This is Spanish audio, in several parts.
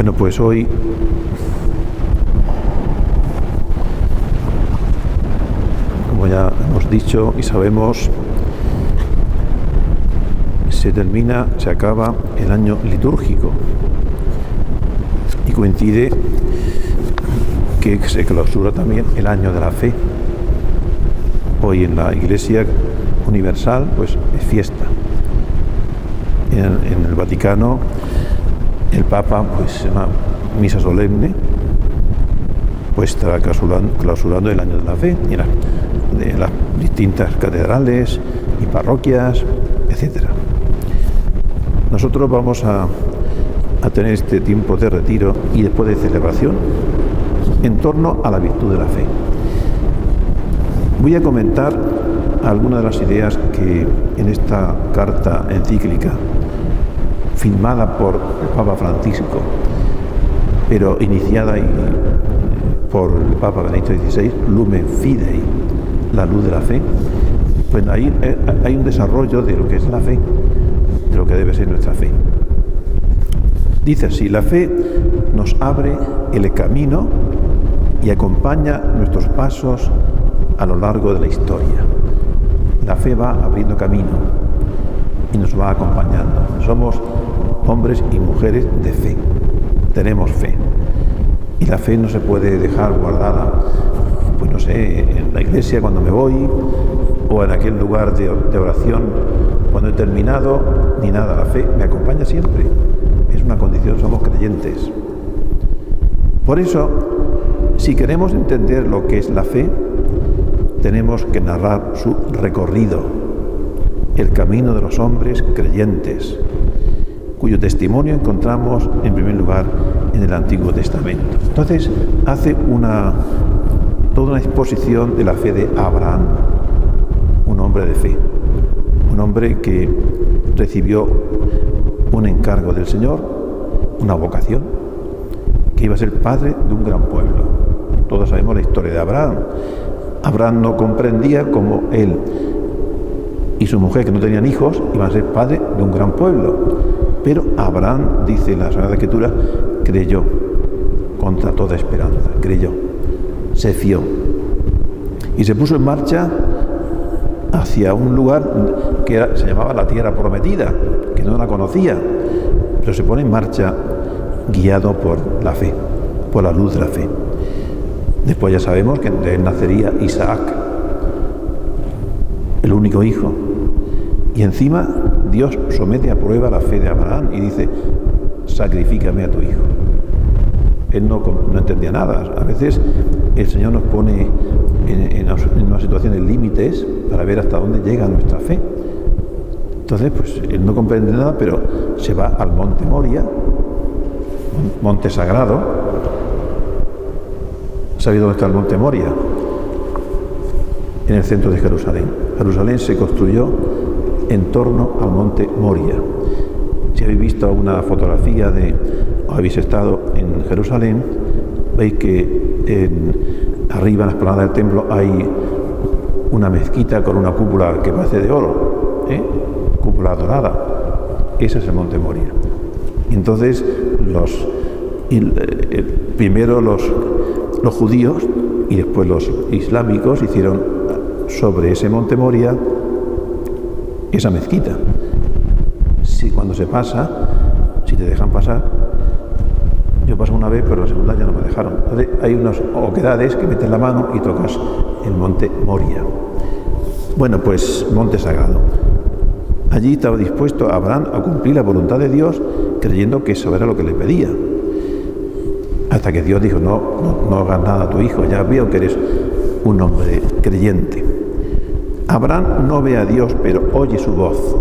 Bueno, pues hoy como ya hemos dicho y sabemos, se acaba el año litúrgico y coincide que se clausura también el año de la fe. Hoy en la Iglesia Universal pues es fiesta. En el Vaticano el Papa pues una misa solemne pues estará clausurando el año de la fe de las distintas catedrales y parroquias, etcétera. Nosotros vamos a tener este tiempo de retiro y después de celebración en torno a la virtud de la fe. Voy a comentar algunas de las ideas que en esta carta encíclica firmada por el Papa Francisco, pero iniciada por el Papa Benedicto XVI, Lumen Fidei, la luz de la fe, pues ahí hay un desarrollo de lo que es la fe, de lo que debe ser nuestra fe. Dice así: la fe nos abre el camino y acompaña nuestros pasos a lo largo de la historia. La fe va abriendo camino y nos va acompañando. Somos hombres y mujeres de fe, tenemos fe. Y la fe no se puede dejar guardada, pues no sé, en la iglesia cuando me voy, o en aquel lugar de oración cuando he terminado, ni nada. La fe me acompaña siempre. Es una condición, somos creyentes. Por eso, si queremos entender lo que es la fe, tenemos que narrar su recorrido, el camino de los hombres creyentes, cuyo testimonio encontramos en primer lugar en el Antiguo Testamento. Entonces hace toda una exposición de la fe de Abraham, un hombre de fe, un hombre que recibió un encargo del Señor, una vocación, que iba a ser padre de un gran pueblo. Todos sabemos la historia de Abraham. Abraham no comprendía cómo él y su mujer, que no tenían hijos, iban a ser padres de un gran pueblo. Pero Abraham, dice la Sagrada Escritura, creyó contra toda esperanza, creyó, se fió y se puso en marcha hacia un lugar que se llamaba la Tierra Prometida, que no la conocía, pero se pone en marcha guiado por la fe, por la luz de la fe. Después ya sabemos que de él nacería Isaac, el único hijo, y encima Dios somete a prueba la fe de Abraham y dice: sacrifícame a tu hijo. Él no entendía nada. A veces el Señor nos pone en una situación de límites para ver hasta dónde llega nuestra fe. Entonces, pues él no comprende nada, pero se va al monte Moria, monte sagrado. ¿Sabéis dónde está el monte Moria? En el centro de Jerusalén. Jerusalén se construyó en torno al monte Moria. Si habéis visto una fotografía o habéis estado en Jerusalén, veis que arriba en la explanada del templo hay una mezquita con una cúpula que parece de oro, cúpula dorada. Ese es el monte Moria. Entonces primero los judíos y después los islámicos hicieron sobre ese monte Moria esa mezquita. Cuando se pasa, si te dejan pasar, yo pasé una vez, pero la segunda ya no me dejaron. Entonces hay unas oquedades que metes la mano y tocas el monte Moria. Bueno, pues monte sagrado. Allí estaba dispuesto Abraham a cumplir la voluntad de Dios, creyendo que eso era lo que le pedía. Hasta que Dios dijo: no hagas nada a tu hijo, ya veo que eres un hombre creyente. Abraham no ve a Dios, pero oye su voz.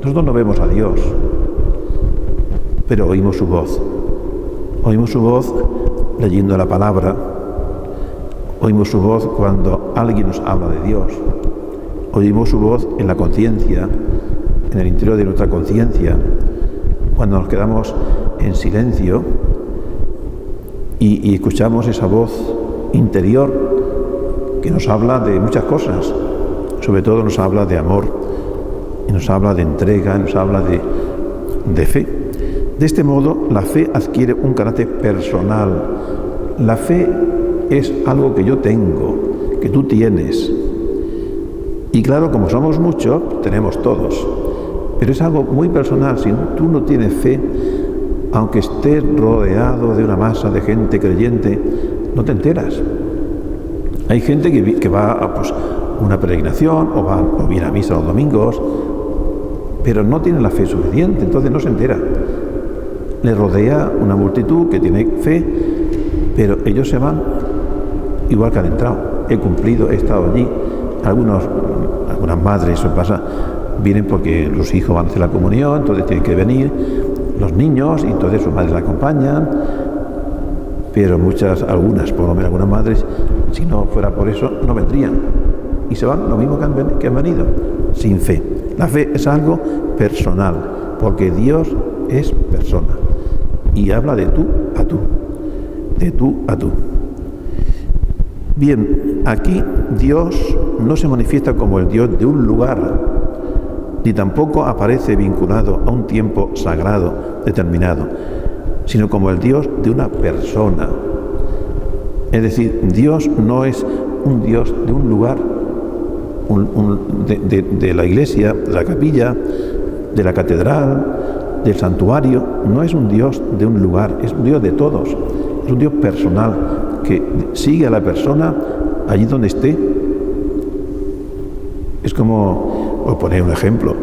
Nosotros no vemos a Dios, pero oímos su voz. Oímos su voz leyendo la palabra. Oímos su voz cuando alguien nos habla de Dios. Oímos su voz en la conciencia, en el interior de nuestra conciencia, cuando nos quedamos en silencio y escuchamos esa voz interior que nos habla de muchas cosas. Sobre todo nos habla de amor, y nos habla de entrega, nos habla de fe. De este modo, la fe adquiere un carácter personal. La fe es algo que yo tengo, que tú tienes. Y claro, como somos muchos, tenemos todos. Pero es algo muy personal. Si tú no tienes fe, aunque estés rodeado de una masa de gente creyente, no te enteras. Hay gente que va a una peregrinación o viene a misa los domingos, pero no tiene la fe suficiente, entonces no se entera. Le rodea una multitud que tiene fe, pero ellos se van igual que han entrado. He cumplido, he estado allí. Algunas madres, eso pasa, vienen porque los hijos van a hacer la comunión, entonces tienen que venir los niños y entonces sus madres la acompañan, pero algunas madres, si no fuera por eso, no vendrían y se van lo mismo que han venido, sin fe. La fe es algo personal, porque Dios es persona y habla de tú a tú, de tú a tú. Bien, aquí Dios no se manifiesta como el Dios de un lugar, ni tampoco aparece vinculado a un tiempo sagrado determinado, sino como el Dios de una persona. Es decir, Dios no es un Dios de un lugar, de la iglesia, de la capilla, de la catedral, del santuario. No es un Dios de un lugar, es un Dios de todos, es un Dios personal que sigue a la persona allí donde esté. Es como, os poner un ejemplo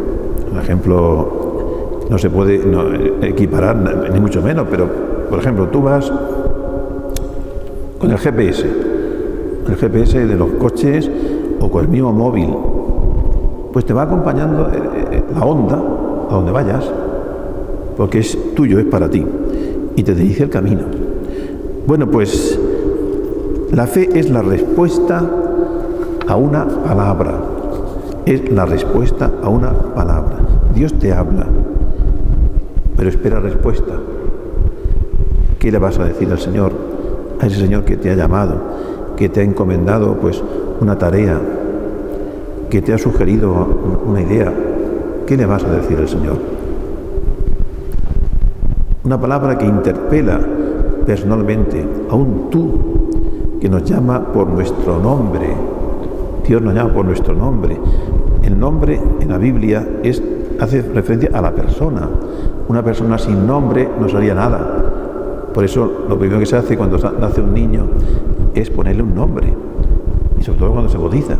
no se puede equiparar ni mucho menos, pero por ejemplo tú vas con el GPS de los coches o con el mismo móvil, pues te va acompañando la onda a donde vayas, porque es tuyo, es para ti, y te dirige el camino. Bueno, pues la fe es la respuesta a una palabra. Es la respuesta a una palabra. Dios te habla, pero espera respuesta. ¿Qué le vas a decir al Señor? A ese Señor que te ha llamado, que te ha encomendado una tarea, que te ha sugerido una idea. ¿Qué le vas a decir al Señor? Una palabra que interpela personalmente a un tú, que nos llama por nuestro nombre. Dios nos llama por nuestro nombre. El nombre en la Biblia hace referencia a la persona. Una persona sin nombre no sería nada. Por eso lo primero que se hace cuando nace un niño es ponerle un nombre. Y sobre todo cuando se bautiza,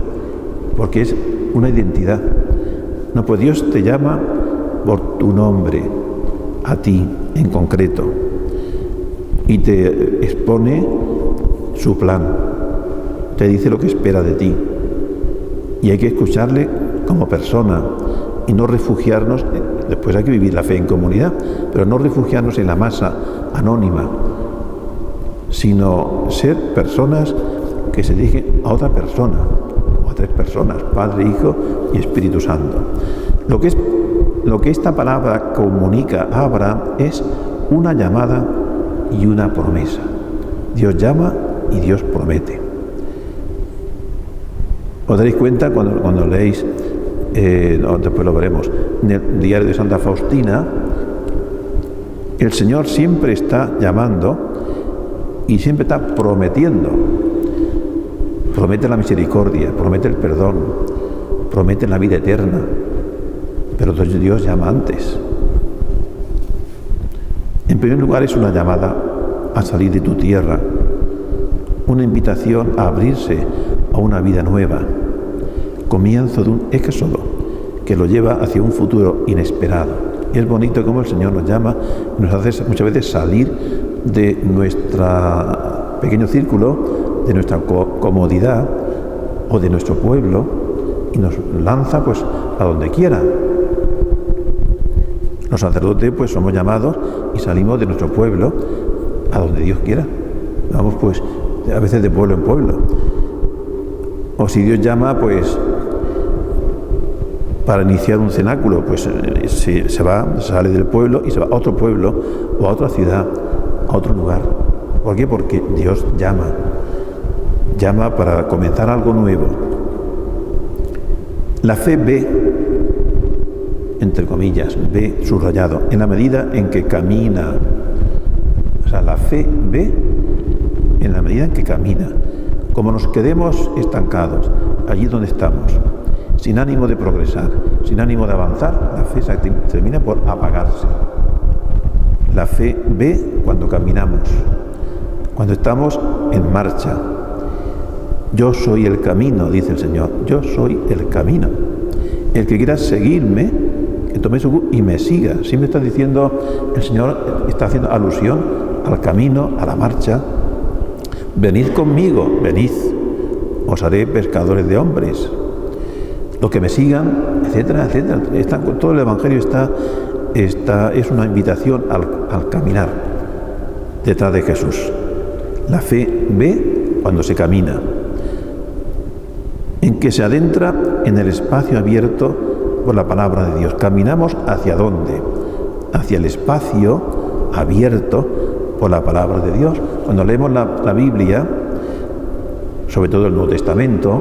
porque es una identidad. No, pues Dios te llama por tu nombre, a ti en concreto, y te expone su plan, te dice lo que espera de ti, y hay que escucharle como persona y no refugiarnos. Después hay que vivir la fe en comunidad, pero no refugiarnos en la masa anónima, sino ser personas que se dirigen a otra persona o a tres personas, Padre, Hijo y Espíritu Santo. Lo que esta palabra comunica a Abraham es una llamada y una promesa. Dios llama y Dios promete. Os daréis cuenta cuando leéis, después lo veremos, en el diario de Santa Faustina, el Señor siempre está llamando y siempre está prometiendo. Promete la misericordia, promete el perdón, promete la vida eterna, pero Dios llama antes. En primer lugar, es una llamada a salir de tu tierra, una invitación a abrirse a una vida nueva, comienzo de un éxodo que lo lleva hacia un futuro inesperado. Y es bonito cómo el Señor nos llama, nos hace muchas veces salir de nuestro pequeño círculo, de nuestra comodidad o de nuestro pueblo, y nos lanza a donde quiera. Los sacerdotes somos llamados y salimos de nuestro pueblo a donde Dios quiera. Vamos a veces de pueblo en pueblo. O si Dios llama para iniciar un cenáculo, sale del pueblo y se va a otro pueblo o a otra ciudad, a otro lugar. ¿Por qué? Porque Dios llama para comenzar algo nuevo. La fe ve entre comillas, ve subrayado, en la medida en que camina. O sea, la fe ve en la medida en que camina. Como nos quedemos estancados allí donde estamos, sin ánimo de progresar, sin ánimo de avanzar, la fe se termina por apagarse. La fe ve cuando caminamos, cuando estamos en marcha. Yo soy el camino, dice el Señor, yo soy el camino. El que quiera seguirme, que tome su cruz y me siga. Siempre está diciendo, el Señor está haciendo alusión al camino, a la marcha. Venid conmigo, venid, os haré pescadores de hombres. Los que me sigan, etcétera, etcétera. Todo el Evangelio es una invitación al caminar detrás de Jesús. La fe ve cuando se camina, en que se adentra en el espacio abierto por la palabra de Dios. ¿Caminamos hacia dónde? Hacia el espacio abierto por la palabra de Dios. Cuando leemos la Biblia, sobre todo el Nuevo Testamento,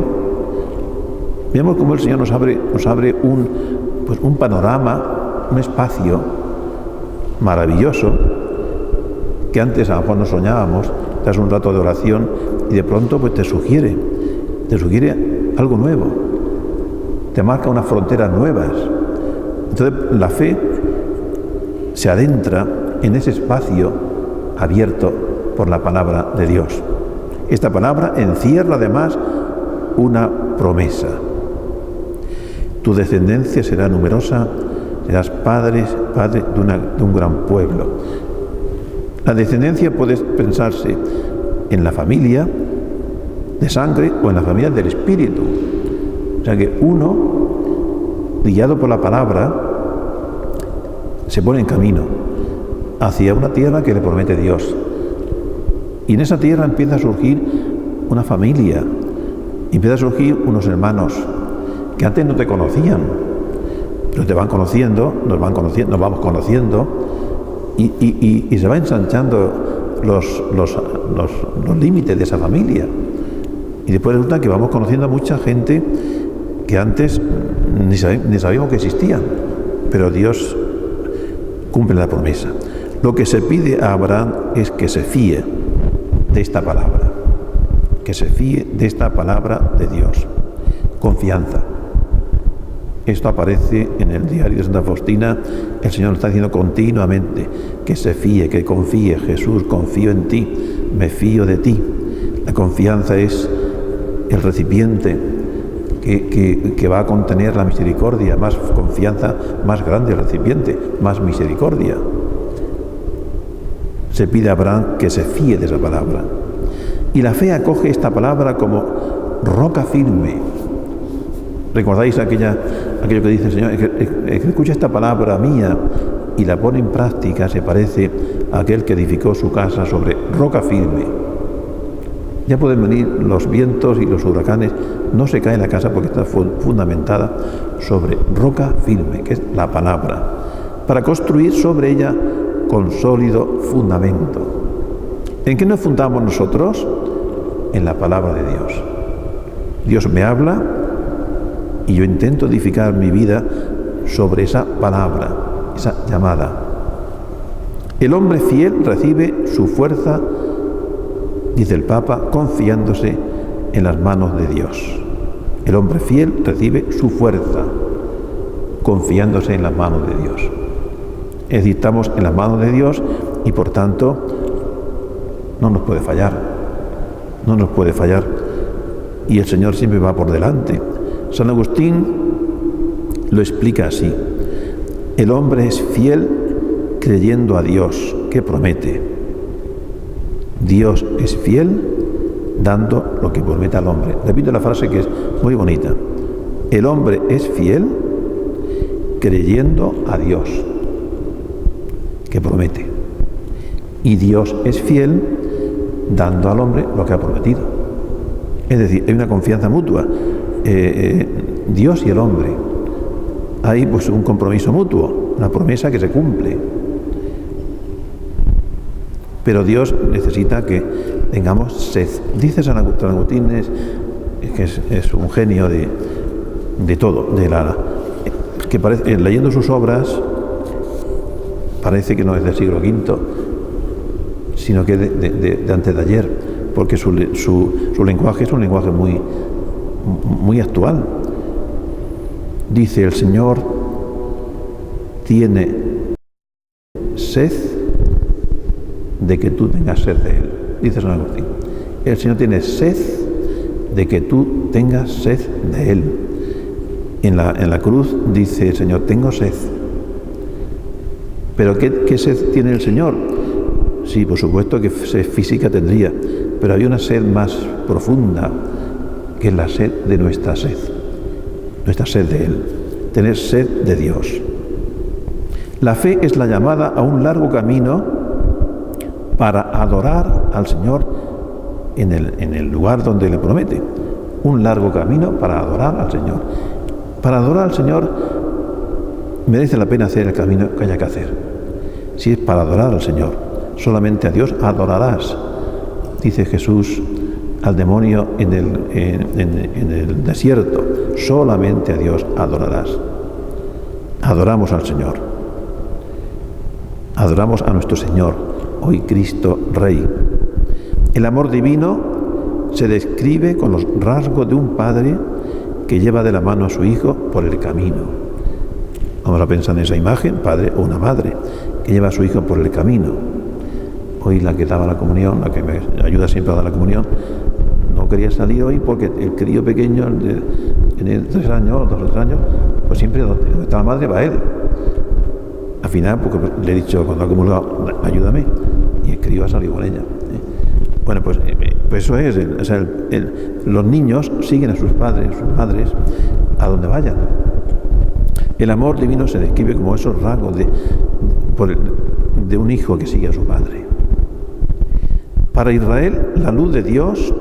vemos cómo el Señor nos abre un panorama, un espacio maravilloso que antes a lo mejor no soñábamos. Das un rato de oración y de pronto pues te sugiere algo nuevo, te marca unas fronteras nuevas. Entonces la fe se adentra en ese espacio abierto por la palabra de Dios. Esta palabra encierra además una promesa. Tu descendencia será numerosa, serás padre de un gran pueblo. La descendencia puede pensarse en la familia de sangre o en la familia del espíritu. O sea que uno, guiado por la palabra, se pone en camino hacia una tierra que le promete Dios. Y en esa tierra empieza a surgir una familia, empieza a surgir unos hermanos que antes no te conocían, pero te van conociendo, nos vamos conociendo, y se va ensanchando los límites de esa familia. Y después resulta que vamos conociendo a mucha gente que antes ni sabíamos que existían, pero Dios cumple la promesa. Lo que se pide a Abraham es que se fíe de esta palabra, que se fíe de esta palabra de Dios. Confianza. Esto aparece en el diario de Santa Faustina. El Señor lo está diciendo continuamente, que se fíe, que confíe. Jesús, confío en ti, me fío de ti. La confianza es el recipiente que va a contener la misericordia. Más confianza, más grande el recipiente, más misericordia. Se pide a Abraham que se fíe de esa palabra. Y la fe acoge esta palabra como roca firme. ¿Recordáis aquello que dice el Señor? El que escucha esta palabra mía y la pone en práctica se parece a aquel que edificó su casa sobre roca firme. Ya pueden venir los vientos y los huracanes, no se cae la casa porque está fundamentada sobre roca firme, que es la palabra, para construir sobre ella con sólido fundamento. ¿En qué nos fundamos nosotros? En la palabra de Dios. Dios me habla y yo intento edificar mi vida sobre esa palabra, esa llamada. El hombre fiel recibe su fuerza, dice el Papa, confiándose en las manos de Dios. El hombre fiel recibe su fuerza, confiándose en las manos de Dios. Es decir, estamos en las manos de Dios y por tanto no nos puede fallar. No nos puede fallar. Y el Señor siempre va por delante. San Agustín lo explica así: el hombre es fiel creyendo a Dios que promete. Dios es fiel dando lo que promete al hombre. Repito la frase que es muy bonita. El hombre es fiel creyendo a Dios que promete. Y Dios es fiel dando al hombre lo que ha prometido. Es decir, hay una confianza mutua. Dios y el hombre. Hay pues un compromiso mutuo, una promesa que se cumple. Pero Dios necesita que tengamos sed. Dice San Agustín es un genio de todo, que leyendo sus obras, parece que no es del siglo V, sino que de antes de ayer, porque su lenguaje es un lenguaje muy actual. Dice: el Señor tiene sed de que tú tengas sed de Él. Dice San Agustín: el Señor tiene sed de que tú tengas sed de Él. En la cruz dice el Señor: tengo sed. ¿Pero qué sed tiene el Señor? Sí, por supuesto que sed física tendría, pero hay una sed más profunda, que es la sed de nuestra sed de Él, tener sed de Dios. La fe es la llamada a un largo camino para adorar al Señor en el lugar donde le promete. Un largo camino para adorar al Señor. Para adorar al Señor merece la pena hacer el camino que haya que hacer. Si es para adorar al Señor, solamente a Dios adorarás. Dice Jesús al demonio en el desierto: solamente a Dios adorarás. Adoramos al Señor. Adoramos a nuestro Señor, hoy Cristo Rey. El amor divino se describe con los rasgos de un padre que lleva de la mano a su hijo por el camino. Vamos a pensar en esa imagen: padre o una madre que lleva a su hijo por el camino. Hoy la que daba la comunión, la que me ayuda siempre a dar la comunión, no quería salir hoy porque el crío pequeño, en 3 años, 2 o 3 años, pues siempre donde está la madre va él. Al final, porque le he dicho cuando ha comulgado: ayúdame, y el crío ha salido con ella. Bueno, pues eso es, los niños siguen a sus padres, sus madres, a donde vayan. El amor divino se describe como esos rasgos de un hijo que sigue a su padre. Para Israel, la luz de Dios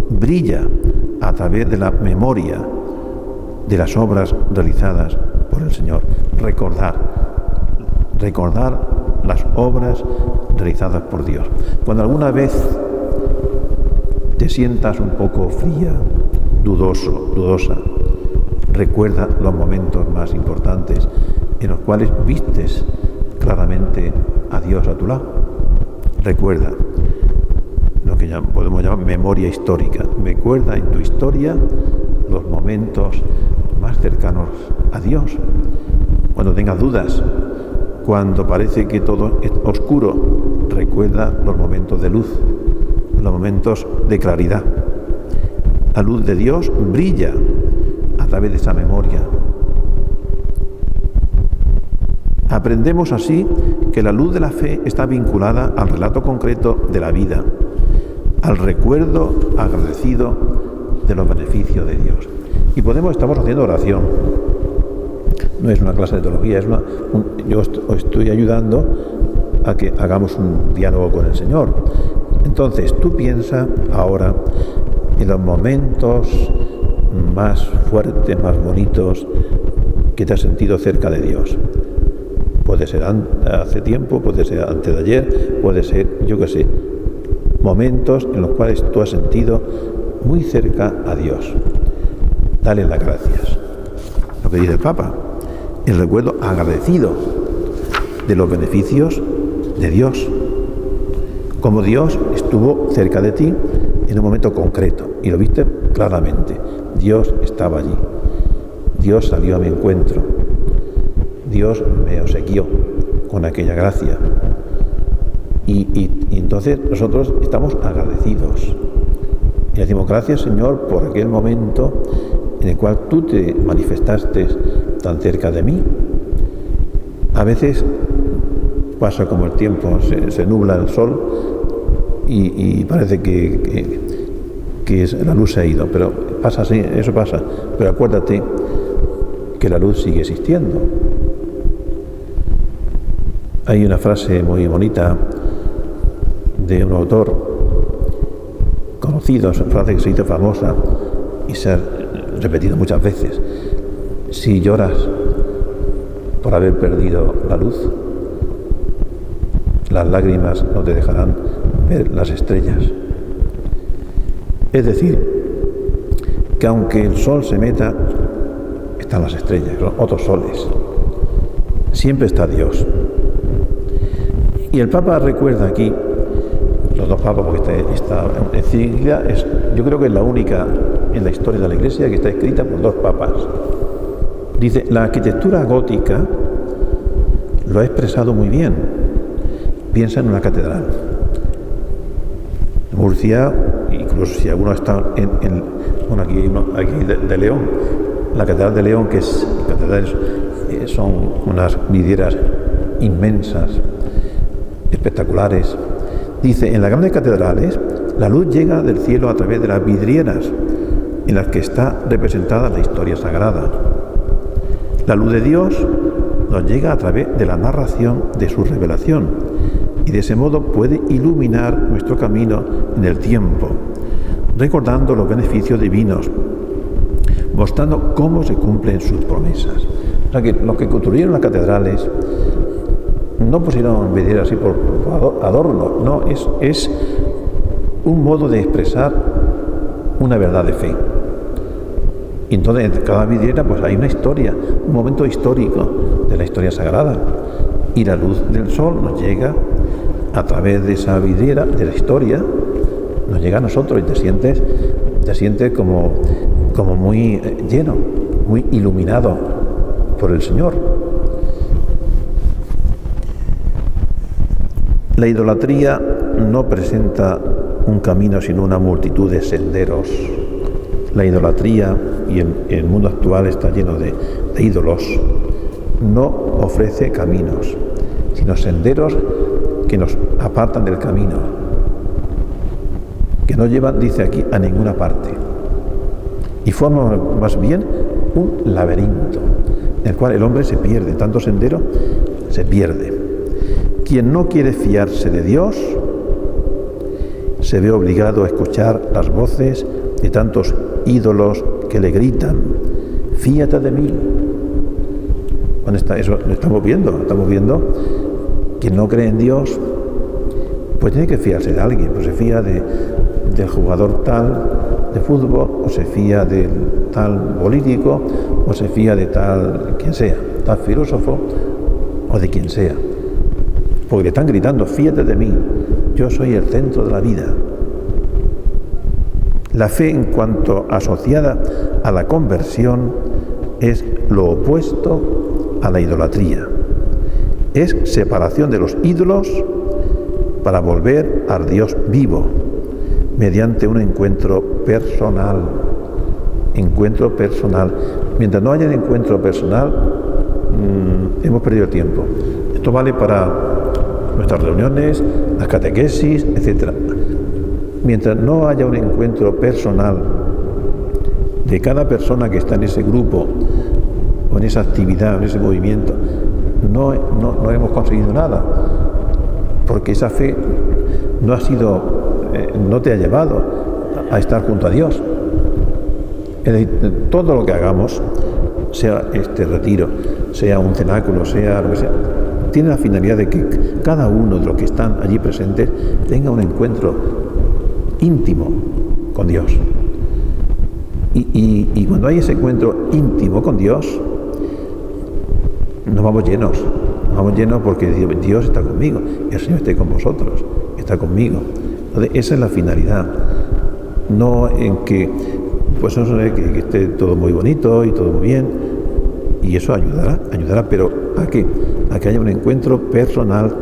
brilla a través de la memoria de las obras realizadas por el Señor. Recordar las obras realizadas por Dios. Cuando alguna vez te sientas un poco fría, dudosa, recuerda los momentos más importantes en los cuales vistes claramente a Dios a tu lado. Recuerda lo que podemos llamar memoria histórica. Recuerda en tu historia los momentos más cercanos a Dios. Cuando tengas dudas, cuando parece que todo es oscuro, recuerda los momentos de luz, los momentos de claridad. La luz de Dios brilla a través de esa memoria. Aprendemos así que la luz de la fe está vinculada al relato concreto de la vida, al recuerdo agradecido de los beneficios de Dios. Y estamos haciendo oración. No es una clase de teología, yo os estoy ayudando a que hagamos un diálogo con el Señor. Entonces, tú piensa ahora en los momentos más fuertes, más bonitos que te has sentido cerca de Dios. Puede ser hace tiempo, puede ser antes de ayer, puede ser, yo qué sé, momentos en los cuales tú has sentido muy cerca a Dios. Dale las gracias. Lo que dice el Papa, el recuerdo agradecido de los beneficios de Dios. Como Dios estuvo cerca de ti en un momento concreto y lo viste claramente. Dios estaba allí. Dios salió a mi encuentro. Dios me obsequió con aquella gracia. Y entonces nosotros estamos agradecidos. Y decimos: gracias, Señor, por aquel momento en el cual tú te manifestaste tan cerca de mí. A veces pasa como el tiempo, se nubla el sol y parece que la luz se ha ido, pero pasa así, eso pasa. Pero acuérdate que la luz sigue existiendo. Hay una frase muy bonita de un autor conocido, es una frase que se hizo famosa y se ha repetido muchas veces: si lloras por haber perdido la luz, las lágrimas no te dejarán ver las estrellas. Es decir, que aunque el sol se meta, están las estrellas, son otros soles. Siempre está Dios. Y el Papa recuerda aquí, los dos papas, porque esta encíclica yo creo que es la única en la historia de la Iglesia que está escrita por dos papas. Dice, la arquitectura gótica lo ha expresado muy bien. Piensa en una catedral. Murcia, incluso si alguno está bueno, aquí de León, la catedral de León, que es catedrales, son unas vidrieras inmensas, espectaculares. Dice, en las grandes catedrales, la luz llega del cielo a través de las vidrieras en las que está representada la historia sagrada. La luz de Dios nos llega a través de la narración de su revelación y de ese modo puede iluminar nuestro camino en el tiempo, recordando los beneficios divinos, mostrando cómo se cumplen sus promesas. O sea que los que construyeron las catedrales no pusieron vidrieras así por adorno, no, es un modo de expresar una verdad de fe. Y entonces en cada vidriera pues hay una historia, un momento histórico de la historia sagrada. Y la luz del sol nos llega a través de esa vidriera, de la historia, nos llega a nosotros y te sientes como muy lleno, muy iluminado por el Señor. La idolatría no presenta un camino sino una multitud de senderos. La idolatría, y el mundo actual está lleno de ídolos, no ofrece caminos, sino senderos que nos apartan del camino, que no llevan, dice aquí, a ninguna parte, y forman más bien un laberinto, en el cual el hombre se pierde, tanto sendero se pierde. Quien no quiere fiarse de Dios se ve obligado a escuchar las voces de tantos ídolos que le gritan, fíate de mí. Eso lo estamos viendo. Quien no cree en Dios, pues tiene que fiarse de alguien, pues se fía del jugador tal de fútbol, o se fía del tal político, o se fía de tal quien sea, tal filósofo, o de quien sea. Porque le están gritando, fíate de mí, yo soy el centro de la vida. La fe, en cuanto asociada a la conversión, es lo opuesto a la idolatría. Es separación de los ídolos para volver al Dios vivo, mediante un encuentro personal. Encuentro personal. Mientras no haya un encuentro personal, hemos perdido el tiempo. Esto vale para nuestras reuniones, las catequesis, etc. Mientras no haya un encuentro personal de cada persona que está en ese grupo, o en esa actividad, en ese movimiento, no hemos conseguido nada, porque esa fe no te ha llevado a estar junto a Dios. Es decir, todo lo que hagamos, sea este retiro, sea un cenáculo, sea lo que sea, tiene la finalidad de que cada uno de los que están allí presentes tenga un encuentro íntimo con Dios. Y cuando hay ese encuentro íntimo con Dios, nos vamos llenos porque Dios está conmigo, el Señor está con vosotros, está conmigo. Entonces, esa es la finalidad, no en que pues eso es que esté todo muy bonito y todo muy bien, y eso ayudará, pero ¿a qué? A que haya un encuentro personal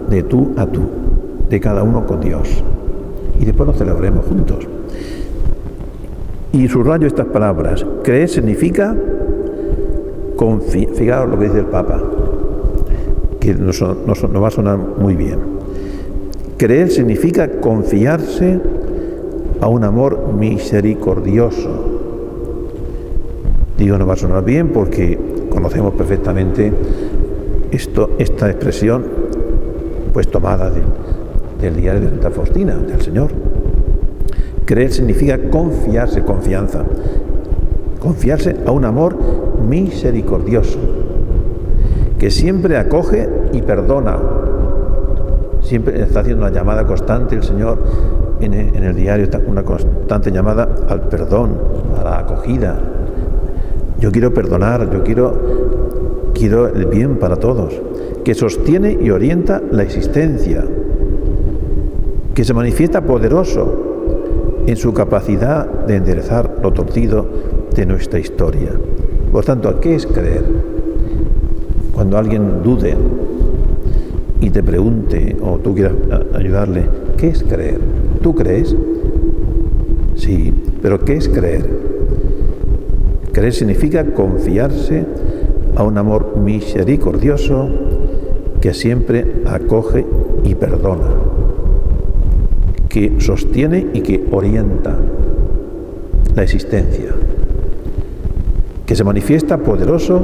de tú a tú, de cada uno con Dios, y después lo celebremos juntos. Y subrayo estas palabras: creer significa confiar. Fijaos lo que dice el Papa, que nos va a sonar muy bien. Creer significa confiarse a un amor misericordioso. Digo, nos va a sonar bien porque conocemos perfectamente esta expresión, pues tomada del diario de Santa Faustina, del Señor. Creer significa confiarse, confianza. Confiarse a un amor misericordioso, que siempre acoge y perdona. Siempre está haciendo una llamada constante el Señor en el diario, está una constante llamada al perdón, a la acogida. Yo quiero perdonar, yo quiero el bien para todos, que sostiene y orienta la existencia, que se manifiesta poderoso en su capacidad de enderezar lo torcido de nuestra historia. Por tanto, ¿qué es creer? Cuando alguien dude y te pregunte, o tú quieras ayudarle, ¿qué es creer? ¿Tú crees? Sí, pero ¿qué es creer? Creer significa confiarse a un amor misericordioso que siempre acoge y perdona, que sostiene y que orienta la existencia, que se manifiesta poderoso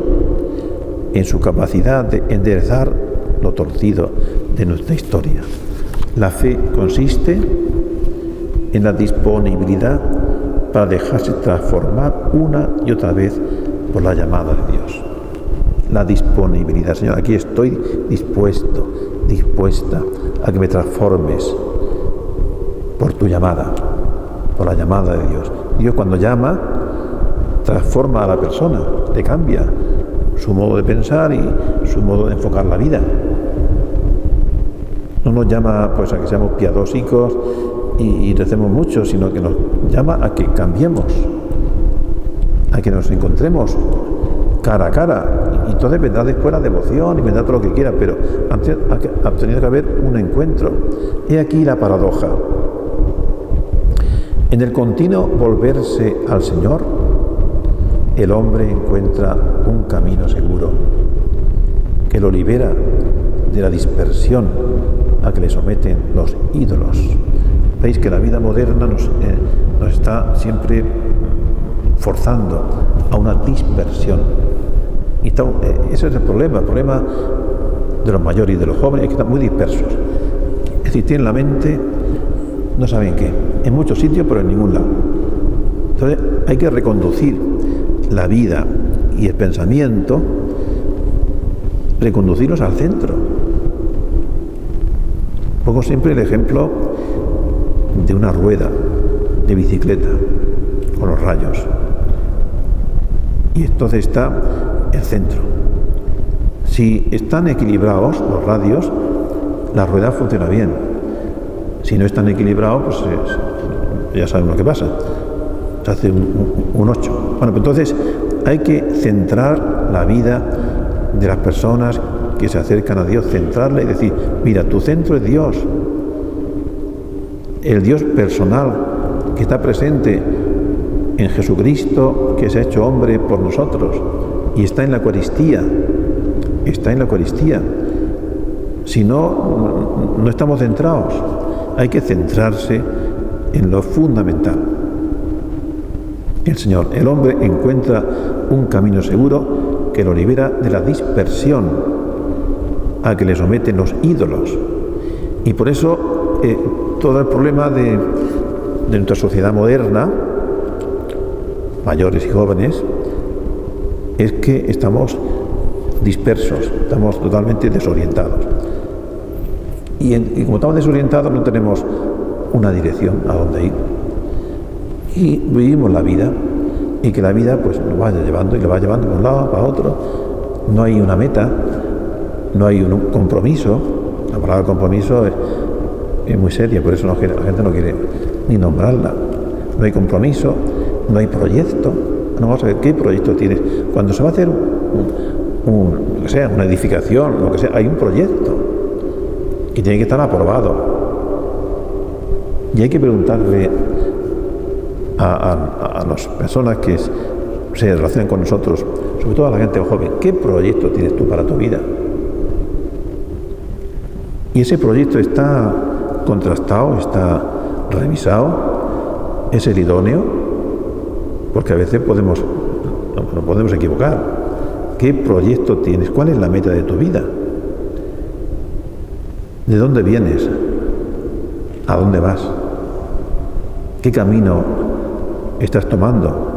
en su capacidad de enderezar lo torcido de nuestra historia. La fe consiste en la disponibilidad para dejarse transformar una y otra vez por la llamada de Dios. La disponibilidad, Señor, aquí estoy dispuesto, dispuesta a que me transformes por tu llamada, por la llamada de Dios. Dios, cuando llama, transforma a la persona, le cambia su modo de pensar y su modo de enfocar la vida. No nos llama pues a que seamos piadosicos y recemos mucho, sino que nos llama a que cambiemos, a que nos encontremos cara a cara. Y entonces vendrá después la devoción y vendrá todo lo que quiera, pero antes ha tenido que haber un encuentro. He aquí la paradoja. En el continuo volverse al Señor, el hombre encuentra un camino seguro que lo libera de la dispersión a que le someten los ídolos. Veis que la vida moderna nos está siempre forzando a una dispersión. Y ese es el problema de los mayores y de los jóvenes, que están muy dispersos. Es decir, tienen la mente, no saben qué, en muchos sitios, pero en ningún lado. Entonces hay que reconducir la vida y el pensamiento, reconducirlos al centro. Pongo siempre el ejemplo de una rueda de bicicleta con los rayos. Y entonces está el centro. Si están equilibrados los radios, la rueda funciona bien. Si no están equilibrados, pues ya saben lo que pasa. Se hace un 8. Bueno, pues entonces hay que centrar la vida de las personas que se acercan a Dios, centrarla y decir, mira, tu centro es Dios, el Dios personal que está presente en Jesucristo, que se ha hecho hombre por nosotros y está en la Eucaristía, Si no, no estamos centrados. Hay que centrarse en lo fundamental. El hombre encuentra un camino seguro que lo libera de la dispersión a que le someten los ídolos. Y por eso todo el problema de nuestra sociedad moderna, mayores y jóvenes, es que estamos dispersos, estamos totalmente desorientados. Y como estamos desorientados, no tenemos una dirección a dónde ir. Y vivimos la vida, y que la vida pues nos vaya llevando, y lo va llevando de un lado para otro. No hay una meta, no hay un compromiso. La palabra compromiso es muy seria, por eso la gente no quiere ni nombrarla. No hay compromiso, no hay proyecto. No, vamos a ver qué proyecto tienes. Cuando se va a hacer una edificación, lo que sea, hay un proyecto que tiene que estar aprobado. Y hay que preguntarle a las personas que se relacionan con nosotros, sobre todo a la gente joven, ¿qué proyecto tienes tú para tu vida? Y ese proyecto está contrastado, está revisado, es el idóneo, porque a veces nos podemos equivocar. ¿Qué proyecto tienes? ¿Cuál es la meta de tu vida? ¿De dónde vienes? ¿A dónde vas? ¿Qué camino estás tomando?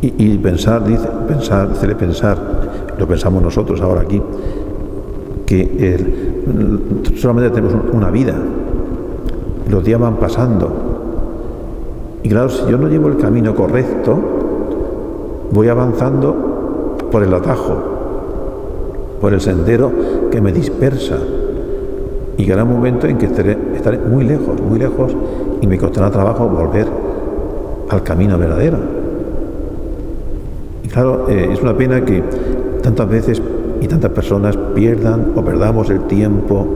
Y pensar, lo pensamos nosotros ahora aquí, que solamente tenemos una vida, los días van pasando, y claro, si yo no llevo el camino correcto, voy avanzando por el atajo, por el sendero que me dispersa, y llegará un momento en que estaré muy lejos, y me costará trabajo volver al camino verdadero. Y claro, es una pena que tantas veces y tantas personas pierdan o perdamos el tiempo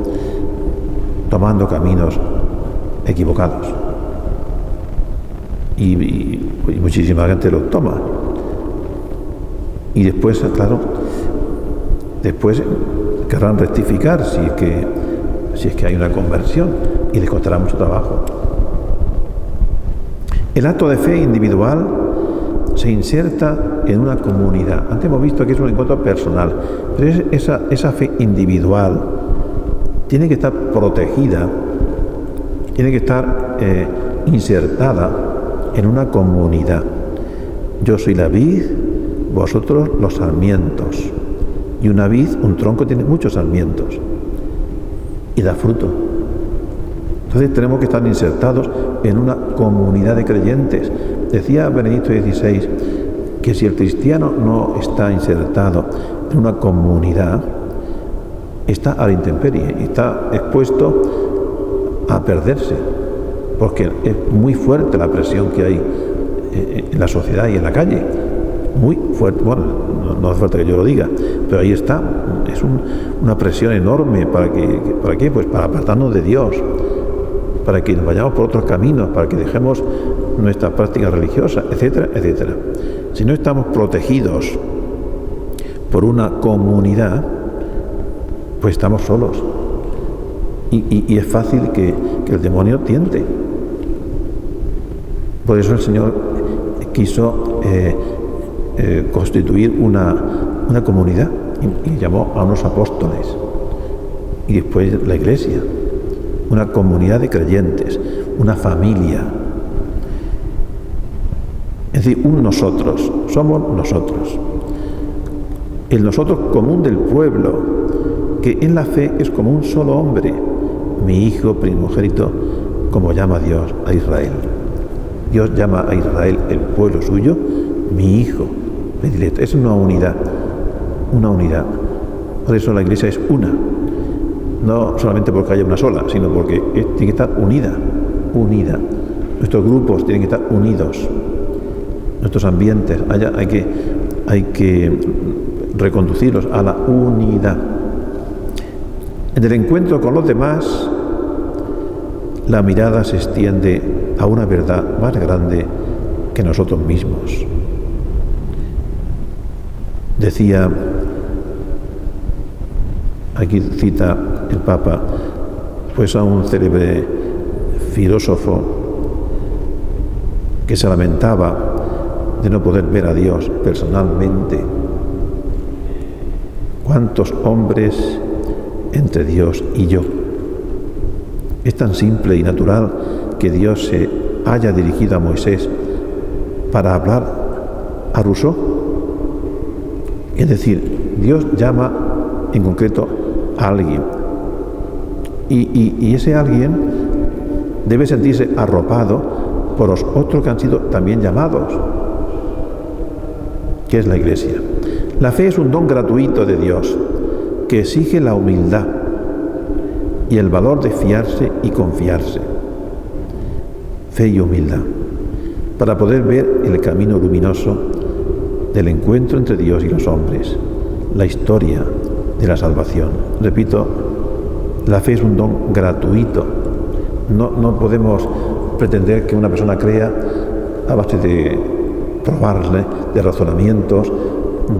tomando caminos equivocados. Y muchísima gente lo toma. Y después, claro, querrán rectificar si es que hay una conversión, y les costará mucho trabajo. El acto de fe individual se inserta en una comunidad. Antes hemos visto que es un encuentro personal, pero esa fe individual tiene que estar protegida, tiene que estar insertada en una comunidad. Yo soy la vid, vosotros los sarmientos. Y una vid, un tronco, tiene muchos sarmientos y da fruto. Entonces tenemos que estar insertados en una comunidad de creyentes. Decía Benedicto XVI que si el cristiano no está insertado en una comunidad, está a la intemperie, está expuesto a perderse, porque es muy fuerte la presión que hay en la sociedad y en la calle, muy fuerte. Bueno, no hace falta que yo lo diga, pero ahí está, es una presión enorme. ¿Para qué? Pues para apartarnos de Dios, para que nos vayamos por otros caminos, para que dejemos nuestra práctica religiosa, etcétera, etcétera. Si no estamos protegidos por una comunidad, pues estamos solos, y es fácil que el demonio tiente. Por eso el Señor quiso constituir una comunidad y llamó a unos apóstoles, y después la Iglesia, una comunidad de creyentes, una familia. Es decir, un nosotros, somos nosotros. El nosotros común del pueblo, que en la fe es como un solo hombre, mi hijo primogénito, como llama Dios a Israel. Dios llama a Israel, el pueblo suyo, mi hijo predilecto. Es una unidad. Por eso la Iglesia es una. No solamente porque haya una sola, sino porque tiene que estar unida. Nuestros grupos tienen que estar unidos. Nuestros ambientes, hay que reconducirlos a la unidad. En el encuentro con los demás, la mirada se extiende a una verdad más grande que nosotros mismos. Decía, aquí cita el Papa, pues a un célebre filósofo que se lamentaba de no poder ver a Dios personalmente. ¿Cuántos hombres entre Dios y yo? Es tan simple y natural que Dios se haya dirigido a Moisés para hablar a Rousseau. Es decir, Dios llama en concreto a alguien, y ese alguien debe sentirse arropado por los otros que han sido también llamados, que es la Iglesia. La fe es un don gratuito de Dios que exige la humildad y el valor de fiarse y confiarse. Fe y humildad, para poder ver el camino luminoso del encuentro entre Dios y los hombres, la historia de la salvación. Repito, la fe es un don gratuito. No podemos pretender que una persona crea a base de probarle, de razonamientos,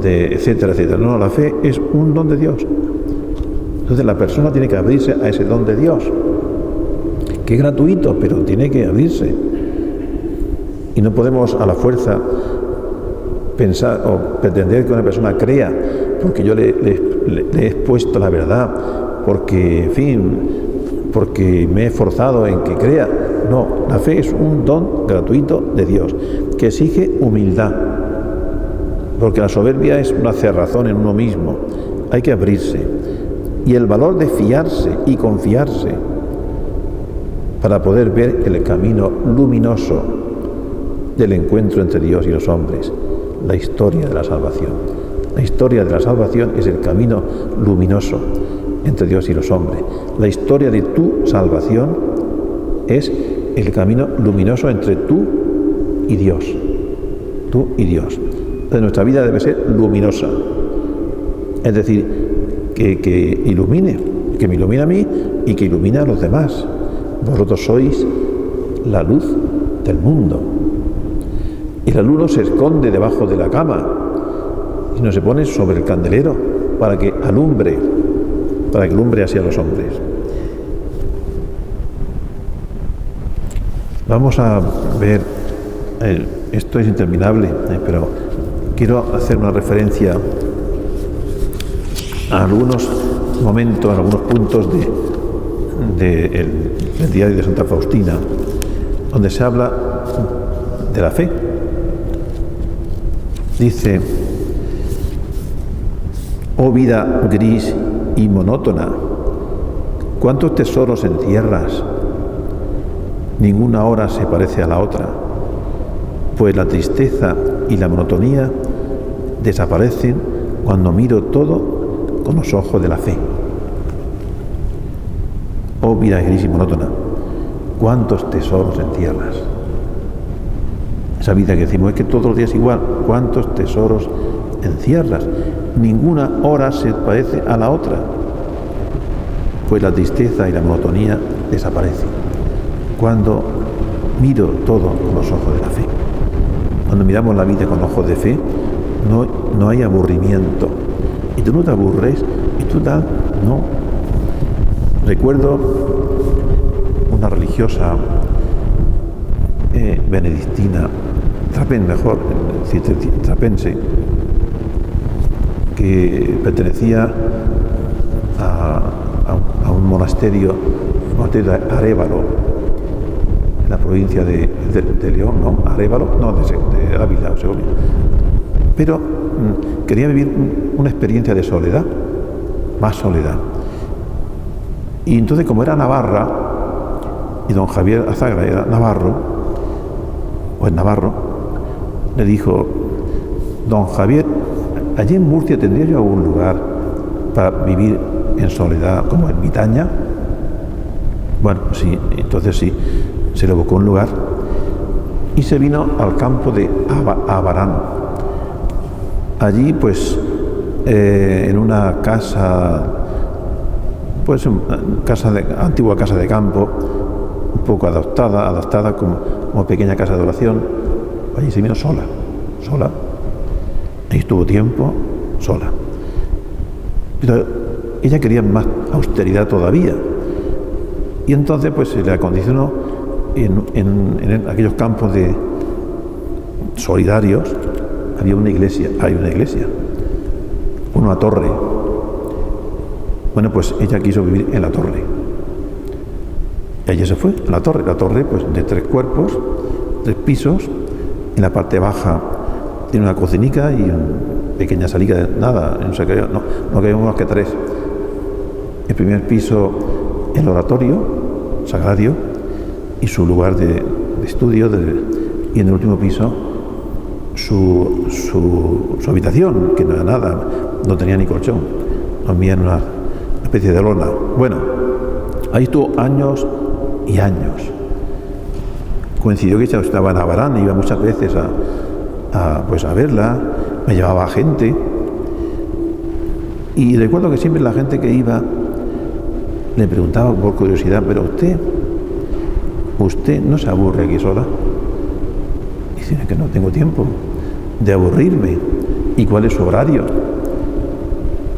de etcétera, etcétera. No, la fe es un don de Dios. Entonces la persona tiene que abrirse a ese don de Dios, que es gratuito, pero tiene que abrirse. Y no podemos a la fuerza pensar o pretender que una persona crea porque yo le he expuesto la verdad, porque, en fin, porque me he esforzado en que crea. No, la fe es un don gratuito de Dios, que exige humildad, porque la soberbia es una cerrazón en uno mismo. Hay que abrirse. Y el valor de fiarse y confiarse para poder ver el camino luminoso del encuentro entre Dios y los hombres, la historia de la salvación. La historia de la salvación es el camino luminoso entre Dios y los hombres. La historia de tu salvación es el camino luminoso entre tú y Dios. Tú y Dios. Entonces, nuestra vida debe ser luminosa. Es decir, que ilumine, que me ilumine a mí y que ilumine a los demás. Vosotros sois la luz del mundo. Y la luz no se esconde debajo de la cama, sino se pone sobre el candelero para que alumbre hacia los hombres. Vamos a ver, esto es interminable, pero quiero hacer una referencia a algunos momentos, a algunos puntos del diario de Santa Faustina, donde se habla de la fe. Dice: oh vida gris y monótona, ¿cuántos tesoros encierras? Ninguna hora se parece a la otra, pues la tristeza y la monotonía desaparecen cuando miro todo con los ojos de la fe. Oh vida gris y monótona, ¿cuántos tesoros encierras? Esa vida que decimos es que todos los días igual, ¿cuántos tesoros encierras? Ninguna hora se parece a la otra, pues la tristeza y la monotonía desaparecen cuando miro todo con los ojos de la fe. Cuando miramos la vida con ojos de fe, no hay aburrimiento. Y tú no te aburres, y tú tal, no. Recuerdo una religiosa benedictina, trapense, que pertenecía a un monasterio de Arévalo, en la provincia de León, no, Arévalo, no, de Ávila, o Segovia. Pero quería vivir una experiencia de soledad, más soledad. Y entonces, como era navarra, y don Javier Azagra era navarro, le dijo: don Javier, allí en Murcia tendría yo algún lugar para vivir en soledad, como en Vitaña. Bueno, sí, entonces sí, se le buscó un lugar y se vino al campo de Abarán. Allí, pues, en una casa, pues, antigua casa de campo, un poco adaptada como pequeña casa de oración. Allí se vino sola. Ahí estuvo tiempo sola. Pero ella quería más austeridad todavía. Y entonces, pues, se le acondicionó en aquellos campos de solidarios. Hay una iglesia, una torre. Bueno, pues ella quiso vivir en la torre. Y ella se fue a la torre, pues, de 3 cuerpos, 3 pisos. En la parte baja tiene una cocinica y una pequeña salida de nada, no cabíamos más que 3. El primer piso, el oratorio sagrario y su lugar de estudio, y en el último piso su habitación, que no era nada, no tenía ni colchón, dormía en una especie de lona. Bueno, ahí estuvo años y años. Coincidió que ella estaba en Abarán, iba muchas veces a verla, me llevaba gente, y recuerdo que siempre la gente que iba le preguntaba por curiosidad: pero usted no se aburre aquí sola. Y dice: es que no tengo tiempo de aburrirme. ¿Y cuál es su horario?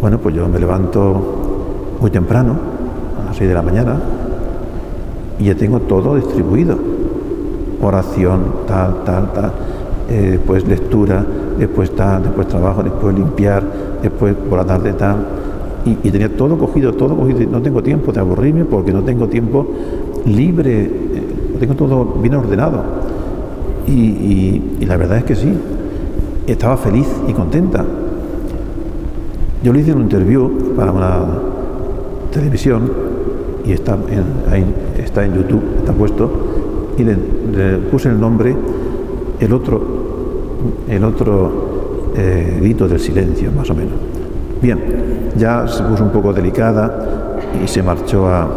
Bueno, pues yo me levanto muy temprano, a las 6 de la mañana, y ya tengo todo distribuido: oración, tal, después lectura, después trabajo, después limpiar, después por la tarde tal. Y tenía todo cogido, no tengo tiempo de aburrirme porque no tengo tiempo libre, tengo todo bien ordenado. Y la verdad es que sí, estaba feliz y contenta. Yo le hice un interview para una televisión y está en YouTube, está puesto, y le puse el nombre, el otro gritos del silencio, más o menos. Bien, ya se puso un poco delicada y se marchó a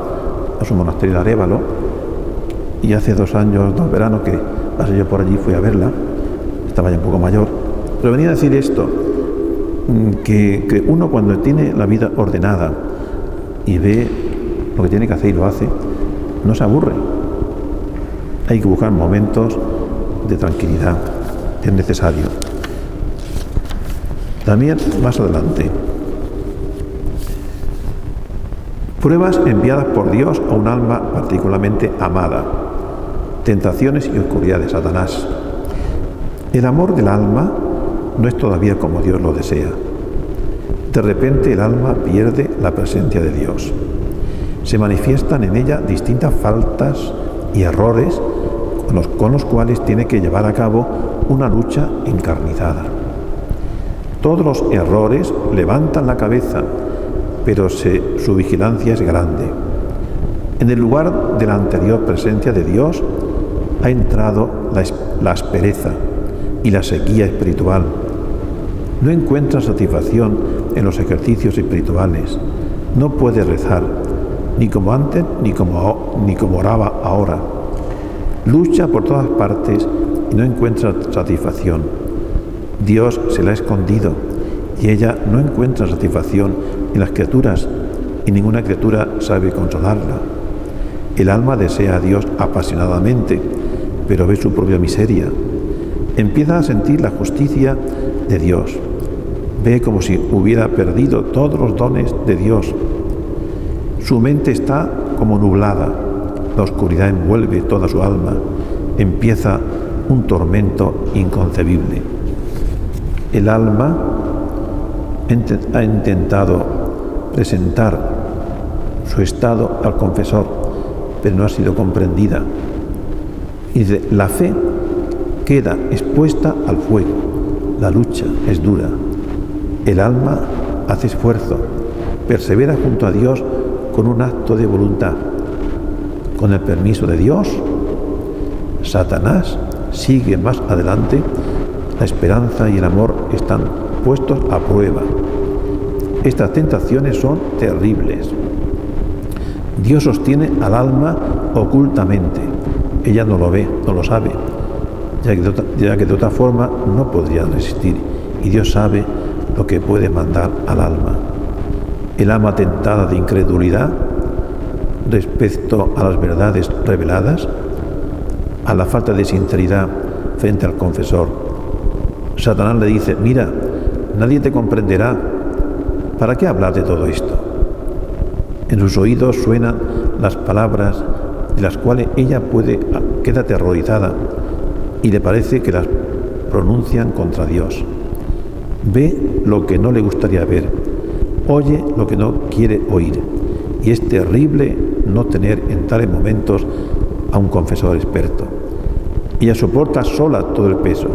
su monasterio de Arévalo, y hace 2 años, 2 veranos que pasé yo por allí, fui a verla, estaba ya un poco mayor, pero venía a decir esto, que uno cuando tiene la vida ordenada y ve lo que tiene que hacer y lo hace, no se aburre. Hay que buscar momentos de tranquilidad, es necesario. También más adelante, pruebas enviadas por Dios a un alma particularmente amada, tentaciones y oscuridad de Satanás. El amor del alma no es todavía como Dios lo desea. De repente el alma pierde la presencia de Dios. Se manifiestan en ella distintas faltas y errores con los cuales tiene que llevar a cabo una lucha encarnizada. Todos los errores levantan la cabeza, pero su vigilancia es grande. En el lugar de la anterior presencia de Dios ha entrado la aspereza y la sequía espiritual. No encuentra satisfacción en los ejercicios espirituales. No puede rezar, ni como antes, ni como oraba ahora. Lucha por todas partes y no encuentra satisfacción. Dios se la ha escondido y ella no encuentra satisfacción en las criaturas y ninguna criatura sabe consolarla. El alma desea a Dios apasionadamente, pero ve su propia miseria. Empieza a sentir la justicia de Dios. Ve como si hubiera perdido todos los dones de Dios. Su mente está como nublada. La oscuridad envuelve toda su alma. Empieza un tormento inconcebible. El alma ha intentado presentar su estado al confesor, pero no ha sido comprendida. Y dice, la fe queda expuesta al fuego. La lucha es dura. El alma hace esfuerzo, persevera junto a Dios con un acto de voluntad. Con el permiso de Dios, Satanás sigue más adelante. La esperanza y el amor están puestos a prueba. Estas tentaciones son terribles. Dios sostiene al alma ocultamente. Ella no lo ve, no lo sabe, ya que de otra forma no podría resistir. Y Dios sabe lo que puede mandar al alma. El alma tentada de incredulidad respecto a las verdades reveladas, a la falta de sinceridad frente al confesor. Satanás le dice, mira, nadie te comprenderá. ¿Para qué hablar de todo esto? En sus oídos suenan las palabras de las cuales ella queda aterrorizada y le parece que las pronuncian contra Dios. Ve lo que no le gustaría ver, oye lo que no quiere oír, y es terrible no tener en tales momentos a un confesor experto. Ella soporta sola todo el peso,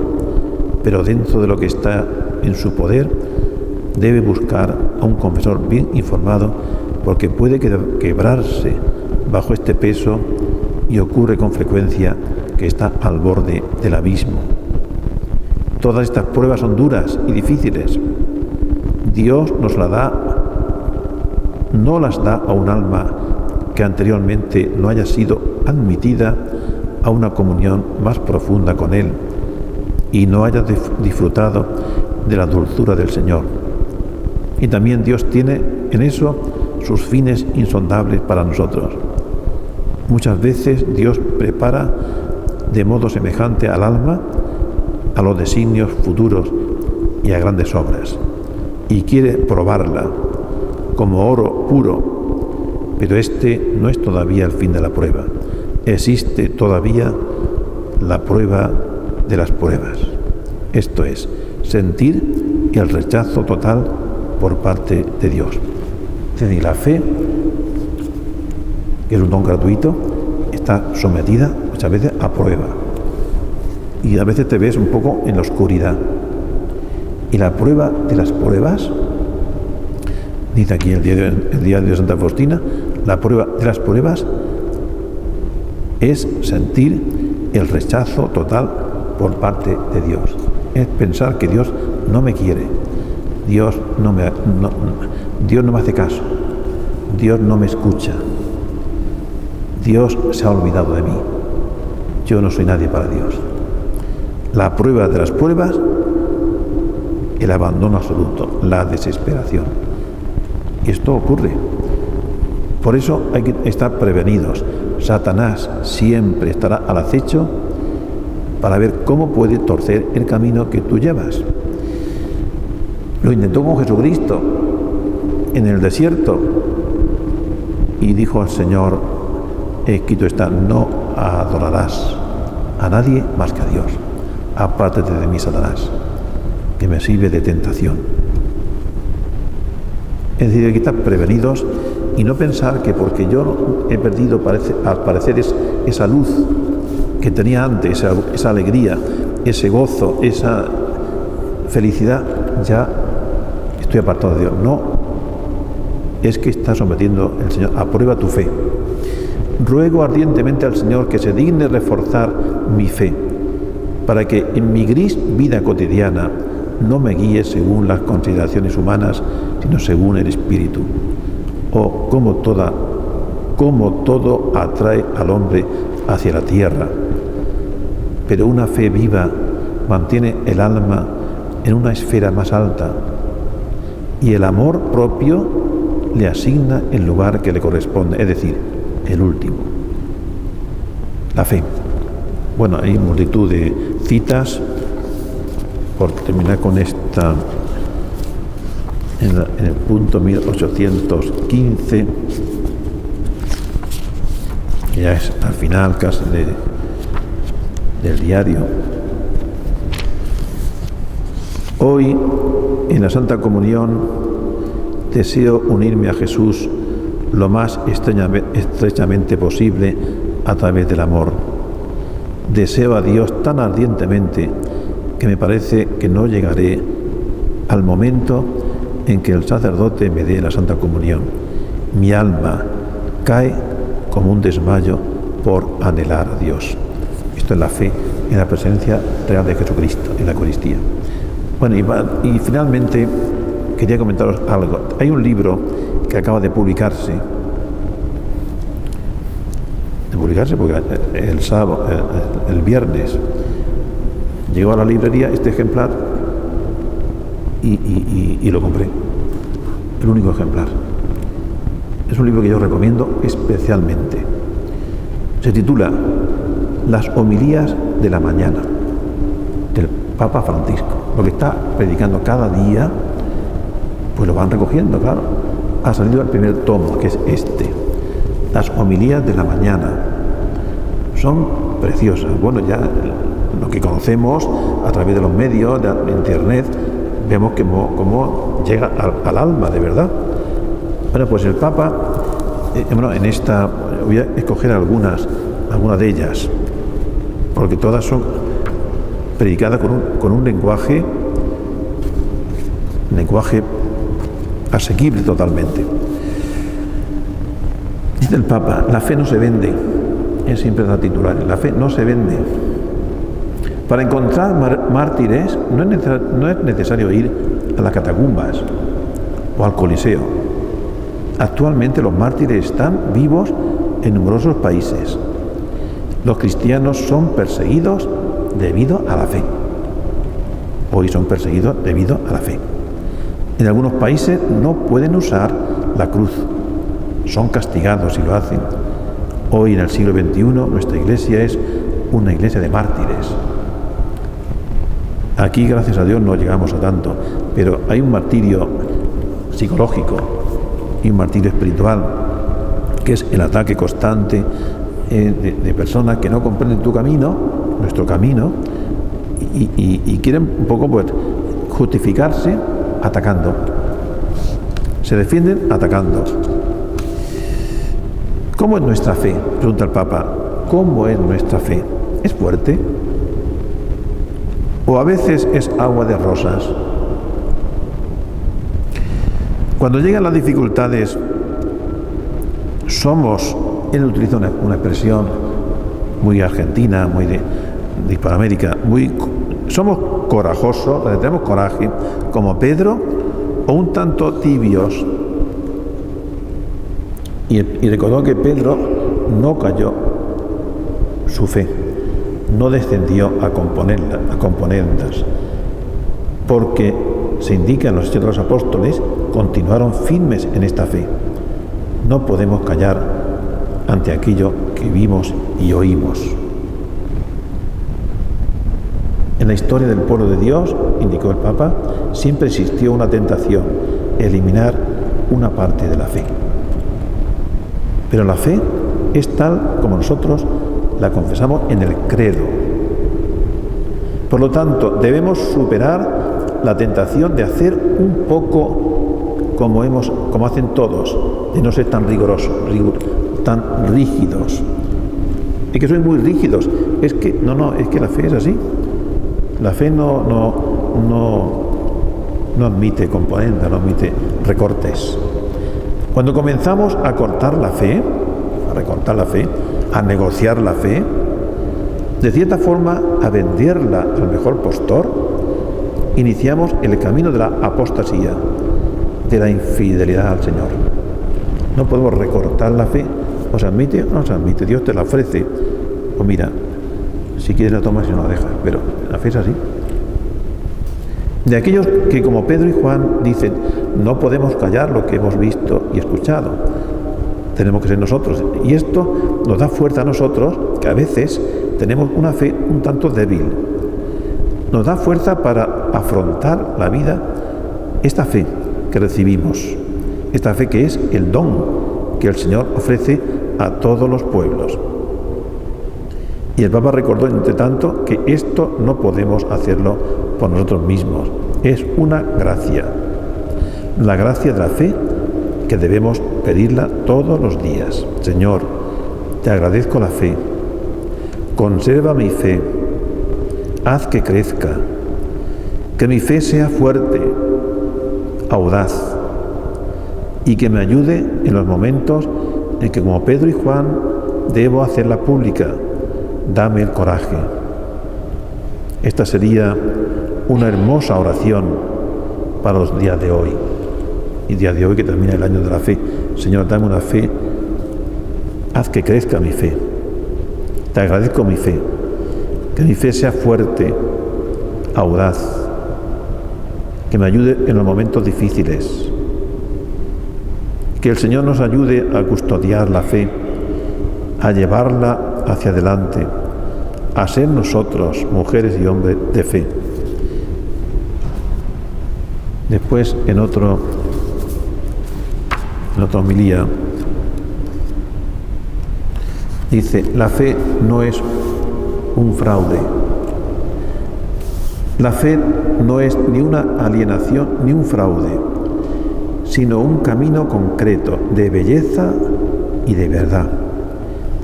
pero dentro de lo que está en su poder, debe buscar a un confesor bien informado, porque puede quebrarse bajo este peso y ocurre con frecuencia que está al borde del abismo. Todas estas pruebas son duras y difíciles. Dios nos las da, no las da a un alma que anteriormente no haya sido admitida a una comunión más profunda con Él y no haya disfrutado de la dulzura del Señor. Y también Dios tiene en eso sus fines insondables para nosotros. Muchas veces Dios prepara de modo semejante al alma a los designios futuros y a grandes obras, y quiere probarla como oro puro, pero este no es todavía el fin de la prueba. Existe todavía la prueba de las pruebas, esto es, sentir el rechazo total por parte de Dios. Es decir, la fe, que es un don gratuito, está sometida muchas veces a prueba. Y a veces te ves un poco en la oscuridad. Y la prueba de las pruebas, dice aquí el diario de Santa Faustina, la prueba de las pruebas es sentir el rechazo total por parte de Dios. Es pensar que Dios no me quiere, Dios no me hace caso, Dios no me escucha, Dios se ha olvidado de mí, yo no soy nadie para Dios. La prueba de las pruebas, el abandono absoluto, la desesperación. Y esto ocurre. Por eso hay que estar prevenidos. Satanás siempre estará al acecho para ver cómo puede torcer el camino que tú llevas. Lo intentó con Jesucristo en el desierto y dijo al Señor: escrito está, no adorarás a nadie más que a Dios. Apártate de mí, Satanás, que me sirve de tentación. Es decir, hay que estar prevenidos y no pensar que porque yo he perdido, al parecer, esa luz que tenía antes, esa alegría, ese gozo, esa felicidad, ya estoy apartado de Dios. No, es que está sometiendo el Señor a prueba tu fe. Ruego ardientemente al Señor que se digne reforzar mi fe, para que en mi gris vida cotidiana no me guíe según las consideraciones humanas, sino según el Espíritu. Oh, como todo atrae al hombre hacia la tierra, pero una fe viva mantiene el alma en una esfera más alta, y el amor propio le asigna el lugar que le corresponde, es decir, el último. La fe. Bueno, hay multitud de citas. Por terminar con esta, en el punto 1815, que ya es al final casi del diario. Hoy, en la Santa Comunión, deseo unirme a Jesús lo más estrechamente posible a través del amor. Deseo a Dios tan ardientemente que me parece que no llegaré al momento en que el sacerdote me dé la Santa Comunión. Mi alma cae como un desmayo por anhelar a Dios. Esto es la fe en la presencia real de Jesucristo, en la Eucaristía. Bueno, y finalmente quería comentaros algo. Hay un libro que acaba de publicarse porque el viernes llegó a la librería este ejemplar y lo compré. El único ejemplar. Es un libro que yo recomiendo especialmente. Se titula Las homilías de la mañana, del Papa Francisco. Lo que está predicando cada día, pues lo van recogiendo, claro. Ha salido el primer tomo, que es este. Las homilías de la mañana. Son preciosas. Bueno, ya lo que conocemos a través de los medios, de internet, vemos cómo llega al alma, de verdad. Bueno, pues el Papa, en esta voy a escoger algunas de ellas, porque todas son predicadas con un lenguaje asequible totalmente. Dice el Papa: la fe no se vende. Es siempre la titular. La fe no se vende. Para encontrar mártires no es necesario ir a las catacumbas o al Coliseo. Actualmente los mártires están vivos en numerosos países. Los cristianos son perseguidos debido a la fe. Hoy son perseguidos debido a la fe. En algunos países no pueden usar la cruz. Son castigados si lo hacen. Hoy, en el siglo XXI, nuestra iglesia es una iglesia de mártires. Aquí, gracias a Dios, no llegamos a tanto, pero hay un martirio psicológico y un martirio espiritual, que es el ataque constante de personas que no comprenden tu camino, nuestro camino, y quieren un poco pues justificarse atacando. Se defienden atacando. ¿Cómo es nuestra fe?, pregunta el Papa. ¿Cómo es nuestra fe? ¿Es fuerte? ¿O a veces es agua de rosas? Cuando llegan las dificultades, él utiliza una expresión muy argentina, muy de Hispanoamérica, somos corajosos, donde tenemos coraje, como Pedro, o un tanto tibios. Y recordó que Pedro no cayó su fe, no descendió a componerlas, porque se indica en los Hechos de los Apóstoles, continuaron firmes en esta fe. No podemos callar ante aquello que vimos y oímos. En la historia del pueblo de Dios, indicó el Papa, siempre existió una tentación, eliminar una parte de la fe. Pero la fe es tal como nosotros la confesamos en el credo. Por lo tanto, debemos superar la tentación de hacer un poco como hacen todos, de no ser tan rigurosos, tan rígidos. Es que sois muy rígidos. Es que la fe es así. La fe no admite componendas, no admite recortes. Cuando comenzamos a recortar la fe, a negociar la fe, de cierta forma a venderla al mejor postor, iniciamos el camino de la apostasía, de la infidelidad al Señor. No podemos recortar la fe. ¿Os admite o no os admite? Dios te la ofrece. Pues mira, si quieres la tomas y no la dejas, pero la fe es así. De aquellos que, como Pedro y Juan, dicen, no podemos callar lo que hemos visto y escuchado. Tenemos que ser nosotros. Y esto nos da fuerza a nosotros, que a veces tenemos una fe un tanto débil. Nos da fuerza para afrontar la vida, esta fe que recibimos, esta fe que es el don que el Señor ofrece a todos los pueblos. Y el Papa recordó, entre tanto, que esto no podemos hacerlo por nosotros mismos. Es una gracia. La gracia de la fe que debemos pedirla todos los días. Señor, te agradezco la fe. Conserva mi fe. Haz que crezca. Que mi fe sea fuerte, audaz, y que me ayude en los momentos en que, como Pedro y Juan, debo hacerla pública. Dame el coraje. Esta sería una hermosa oración para los días de hoy. Y día de hoy que termina el año de la fe. Señor, dame una fe. Haz que crezca mi fe. Te agradezco mi fe. Que mi fe sea fuerte, audaz. Que me ayude en los momentos difíciles. Que el Señor nos ayude a custodiar la fe, a llevarla hacia adelante, a ser nosotros, mujeres y hombres de fe. Después, en otra homilía, dice, la fe no es un fraude. La fe no es ni una alienación ni un fraude, sino un camino concreto de belleza y de verdad,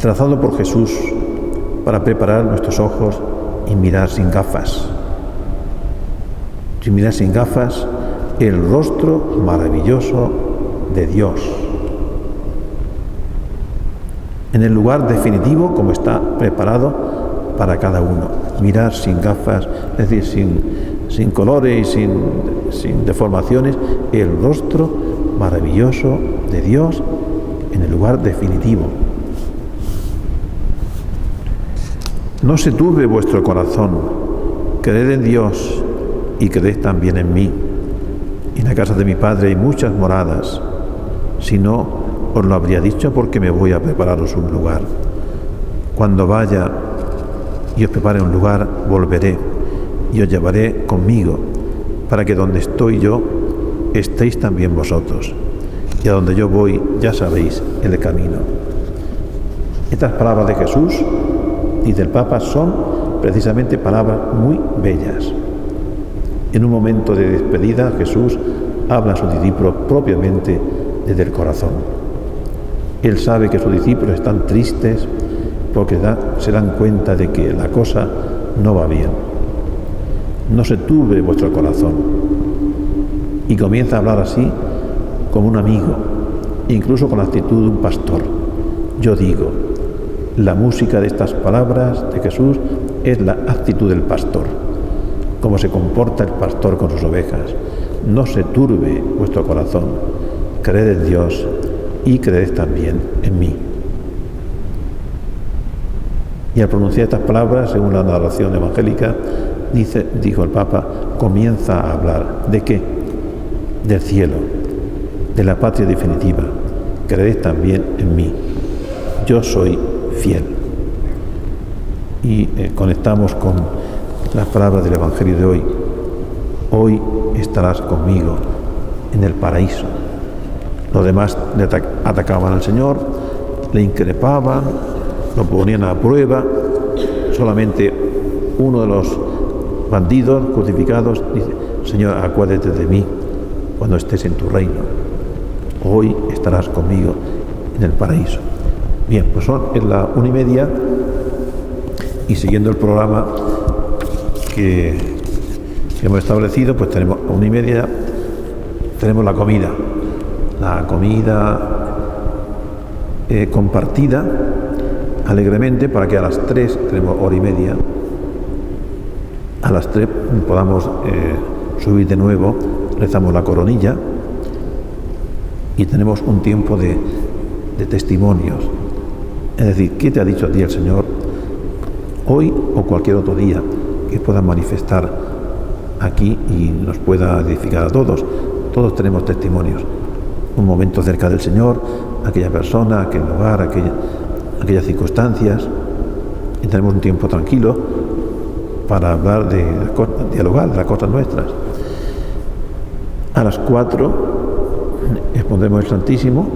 trazado por Jesús para preparar nuestros ojos y mirar sin gafas. Sin mirar sin gafas el rostro maravilloso de Dios. En el lugar definitivo, como está preparado para cada uno. Mirar sin gafas, es decir, sin colores y sin deformaciones, el rostro maravilloso de Dios en el lugar definitivo. No se turbe vuestro corazón, creed en Dios y creed también en mí. En la casa de mi Padre hay muchas moradas, si no, os lo habría dicho porque me voy a prepararos un lugar. Cuando vaya y os prepare un lugar, volveré y os llevaré conmigo, para que donde estoy yo, estéis también vosotros. Y a donde yo voy, ya sabéis el camino. Estas palabras de Jesús y del Papa son precisamente palabras muy bellas. En un momento de despedida, Jesús habla a sus discípulos propiamente desde el corazón. Él sabe que sus discípulos están tristes porque se dan cuenta de que la cosa no va bien. No se turbe vuestro corazón. Y comienza a hablar así como un amigo, incluso con la actitud de un pastor. Yo digo, la música de estas palabras de Jesús es la actitud del pastor. como se comporta el pastor con sus ovejas. No se turbe vuestro corazón, creed en Dios y creed también en mí. Y al pronunciar estas palabras, según la narración evangélica, dijo el Papa, comienza a hablar. ¿De qué? Del cielo, de la patria definitiva. Creed también en mí. Yo soy fiel. Y conectamos con las palabras del Evangelio de hoy. Hoy estarás conmigo en el paraíso. Los demás le atacaban al Señor, le increpaban, lo ponían a prueba. Solamente uno de los bandidos crucificados dice, Señor, acuérdate de mí cuando estés en tu reino. Hoy estarás conmigo en el paraíso. Bien, pues es la 1:30 y siguiendo el programa que hemos establecido, pues tenemos a 1:30, tenemos la comida compartida alegremente para que a las 3, tenemos 1:30, a las 3 podamos subir de nuevo, rezamos la coronilla y tenemos un tiempo de testimonios. Es decir, ¿qué te ha dicho a ti el Señor hoy o cualquier otro día que pueda manifestar aquí y nos pueda edificar a todos? Todos tenemos testimonios. Un momento cerca del Señor, aquella persona, aquel lugar, aquellas circunstancias, y tenemos un tiempo tranquilo para hablar dialogar de las cosas nuestras. A las 4 expondremos el Santísimo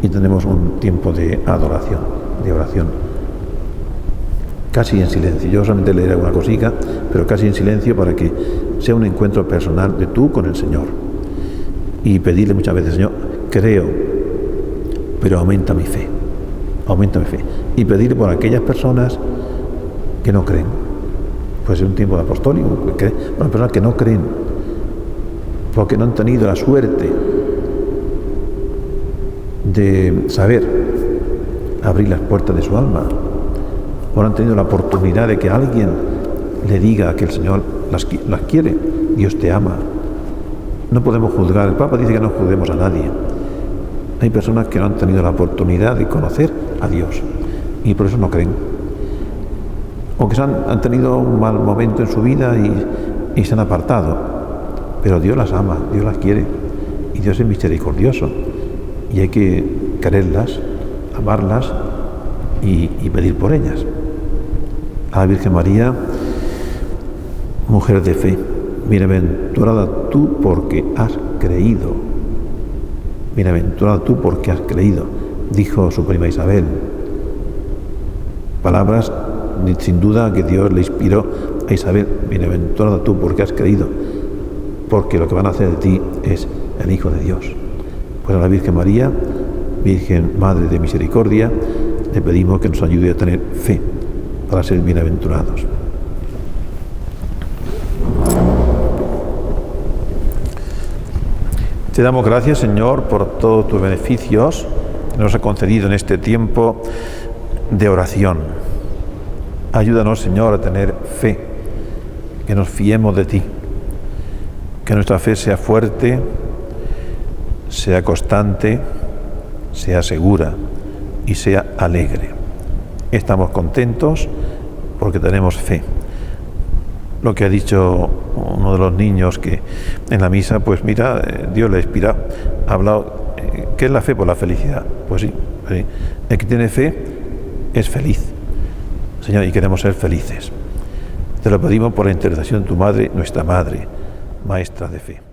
y tenemos un tiempo de adoración, de oración, casi en silencio. Yo solamente leeré alguna cosita, pero casi en silencio para que sea un encuentro personal de tú con el Señor. Y pedirle muchas veces, Señor, creo, pero aumenta mi fe. Y pedirle por aquellas personas que no creen. Puede ser un tiempo de apostólico, por las personas que no creen, porque no han tenido la suerte de saber abrir las puertas de su alma, o no han tenido la oportunidad de que alguien le diga que el Señor las quiere. Dios te ama. No podemos juzgar. El Papa dice que no juzguemos a nadie. Hay personas que no han tenido la oportunidad de conocer a Dios y por eso no creen. O que han tenido un mal momento en su vida y se han apartado. Pero Dios las ama, Dios las quiere y Dios es misericordioso. Y hay que quererlas, amarlas y pedir por ellas. A la Virgen María, mujer de fe, bienaventurada tú porque has creído. Bienaventurada tú porque has creído, dijo su prima Isabel. Palabras sin duda que Dios le inspiró a Isabel. Bienaventurada tú porque has creído, porque lo que van a hacer de ti es el Hijo de Dios. Pues a la Virgen María, Virgen Madre de Misericordia, le pedimos que nos ayude a tener fe para ser bienaventurados. Te damos gracias, Señor, por todos tus beneficios que nos has concedido en este tiempo de oración. Ayúdanos, Señor, a tener fe, que nos fiemos de ti, que nuestra fe sea fuerte, sea constante, sea segura y sea alegre. Estamos contentos porque tenemos fe. Lo que ha dicho uno de los niños que en la misa, pues mira, Dios le inspira, ha hablado, ¿qué es la fe? Por la felicidad. Pues sí, el que tiene fe es feliz, Señor, y queremos ser felices. Te lo pedimos por la intercesión de tu Madre, nuestra Madre, Maestra de Fe.